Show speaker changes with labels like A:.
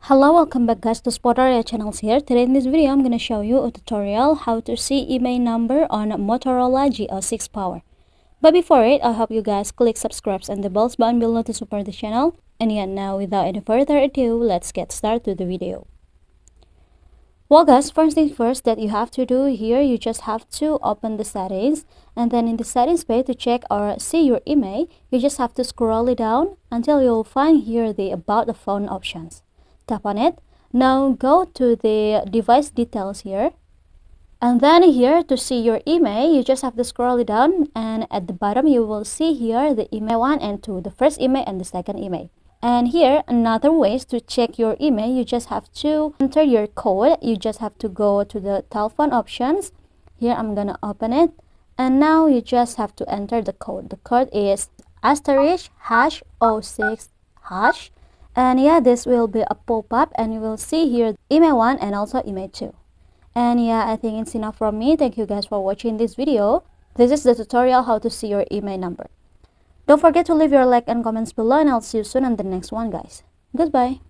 A: Hello, welcome back guys to Motorola channels here. Today in this video I'm going to show you a tutorial how to see Imei number on Motorola G06 Power. But before it, I hope you guys click subscribe and the bells button below to support the channel. And yeah, now without any further ado, let's get started with the video. Well guys, first thing first that you have to do here, you just have to open the settings, and then in the settings page to check or see your Imei, you just have to scroll it down until you'll find here the about the phone options. Tap on it. Now go to the device details here, and then here to see your Imei, you just have to scroll it down, and at the bottom you will see here the Imei 1 and 2, the first Imei and the second Imei. And here another ways to check your Imei, you just have to enter your code. You just have to go to the telephone options. Here I'm gonna open it, and now you just have to enter the code. The code is *#06#. And yeah, this will be a pop-up and you will see here Imei 1 and also Imei 2. And yeah, I think it's enough from me. Thank you guys for watching this video. This is the tutorial how to see your Imei number. Don't forget to leave your like and comments below, and I'll see you soon on the next one guys. Goodbye.